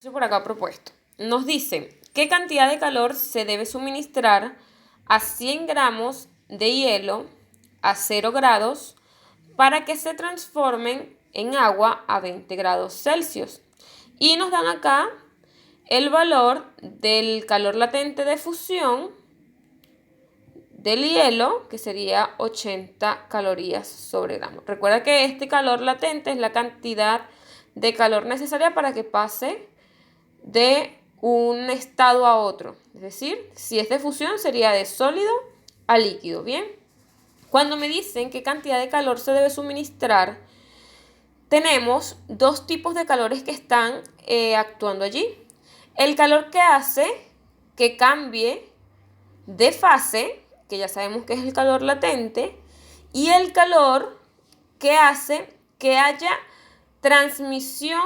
Por acá propuesto. Nos dice qué cantidad de calor se debe suministrar a 100 gramos de hielo a 0 grados para que se transformen en agua a 20 grados Celsius. Y nos dan acá el valor del calor latente de fusión del hielo, que sería 80 calorías sobre gramo. Recuerda que este calor latente es la cantidad de calor necesaria para que pase de un estado a otro. Es decir, si es de fusión sería de sólido a líquido. Bien, cuando me dicen qué cantidad de calor se debe suministrar, tenemos dos tipos de calores que están actuando allí. El calor que hace que cambie de fase, que ya sabemos que es el calor latente, y el calor que hace que haya transmisión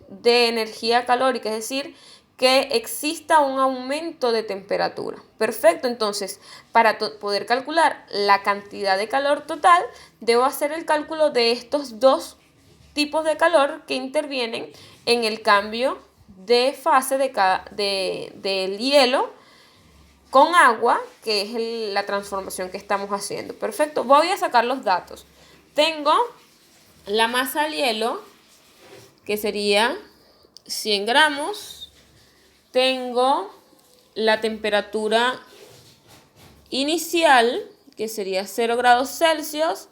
de energía calórica, es decir, que exista un aumento de temperatura. Perfecto, entonces, para poder calcular la cantidad de calor total, debo hacer el cálculo de estos dos tipos de calor que intervienen en el cambio de fase del hielo con agua, que es la transformación que estamos haciendo. Perfecto, voy a sacar los datos. Tengo la masa del hielo, que sería 100 gramos. Tengo la temperatura inicial, que sería 0 grados Celsius.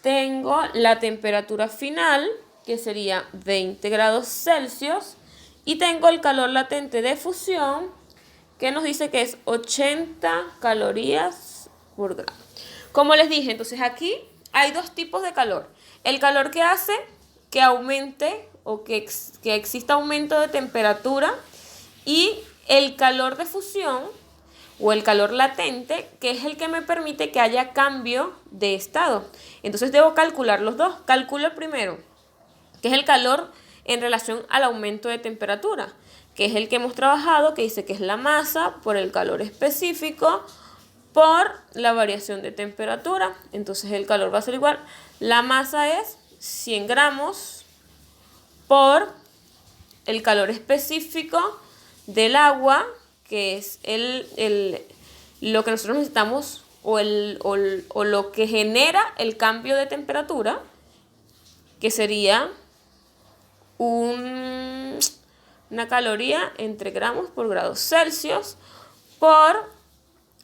Tengo la temperatura final, que sería 20 grados Celsius. Y tengo el calor latente de fusión, que nos dice que es 80 calorías por gramo. Como les dije, entonces aquí hay dos tipos de calor. El calor que hace que aumente o que exista aumento de temperatura, y el calor de fusión o el calor latente, que es el que me permite que haya cambio de estado. Entonces debo calcular los dos. Calculo el primero, que es el calor en relación al aumento de temperatura, que es el que hemos trabajado, que dice que es la masa por el calor específico por la variación de temperatura. Entonces el calor va a ser igual. La masa es 100 gramos por el calor específico del agua, que es lo que nosotros necesitamos o lo que genera el cambio de temperatura, que sería una caloría entre gramos por grados Celsius, por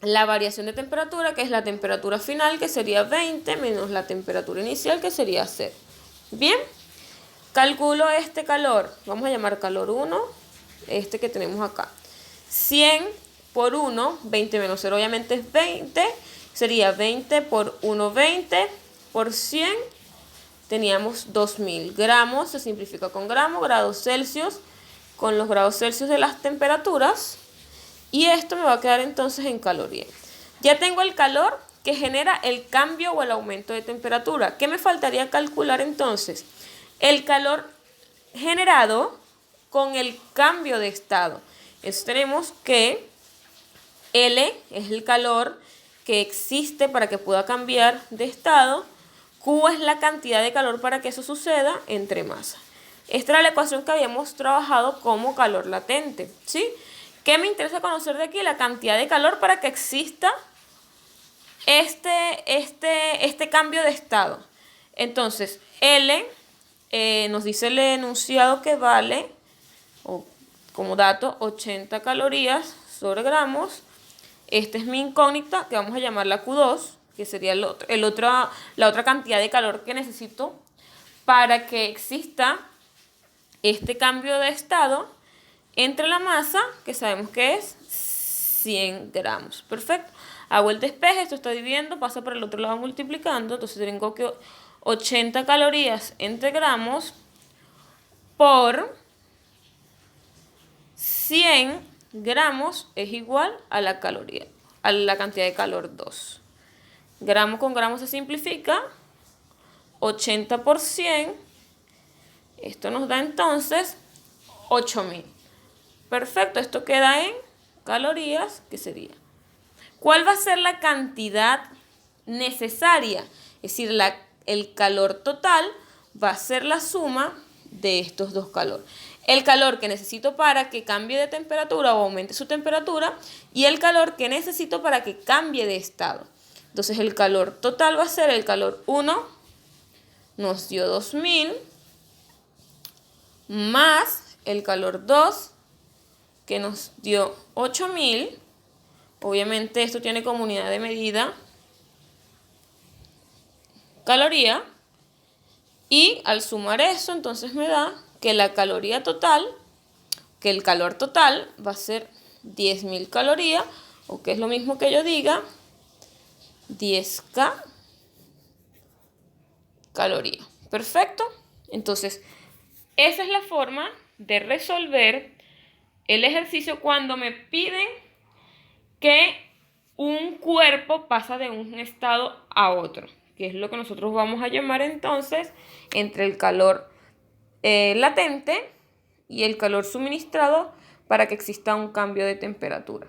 la variación de temperatura, que es la temperatura final, que sería 20, menos la temperatura inicial, que sería 0. Bien, calculo este calor, vamos a llamar calor 1, este que tenemos acá. 100 por 1, 20 menos 0 obviamente es 20, sería 20 por 1, 20 por 100, teníamos 2000 gramos, se simplifica con gramos, grados Celsius, con los grados Celsius de las temperaturas, y esto me va a quedar entonces en calorías. Ya tengo el calor que genera el cambio o el aumento de temperatura. ¿Qué me faltaría calcular entonces? El calor generado con el cambio de estado. Entonces tenemos que L es el calor que existe para que pueda cambiar de estado. Q es la cantidad de calor para que eso suceda entre masa. Esta era la ecuación que habíamos trabajado como calor latente, ¿sí? ¿Qué me interesa conocer de aquí? La cantidad de calor para que exista este cambio de estado. Entonces, L nos dice el enunciado que vale, o como dato, 80 calorías sobre gramos. Esta es mi incógnita, que vamos a llamarla Q2, que sería la otra cantidad de calor que necesito para que exista este cambio de estado entre la masa, que sabemos que es 100 gramos. Perfecto. Hago el despeje, esto está dividiendo, pasa por el otro lado multiplicando. Entonces tengo que 80 calorías entre gramos por 100 gramos es igual a la cantidad de calor 2. Gramo con gramo se simplifica. 80 por 100. Esto nos da entonces 8000. Perfecto, esto queda en calorías, que sería. ¿Cuál va a ser la cantidad necesaria? Es decir, el calor total va a ser la suma de estos dos calores. el calor que necesito para que cambie de temperatura o aumente su temperatura y el calor que necesito para que cambie de estado. Entonces el calor total va a ser el calor 1, nos dio 2000, más el calor 2, que nos dio 8000. Obviamente esto tiene como unidad de medida caloría. Y al sumar eso, entonces me da que la caloría total, que el calor total va a ser 10.000 calorías, o que es lo mismo que yo diga, 10K calorías. Perfecto. Entonces, esa es la forma de resolver el ejercicio cuando me piden que un cuerpo pasa de un estado a otro, que es lo que nosotros vamos a llamar entonces entre el calor latente y el calor suministrado para que exista un cambio de temperatura.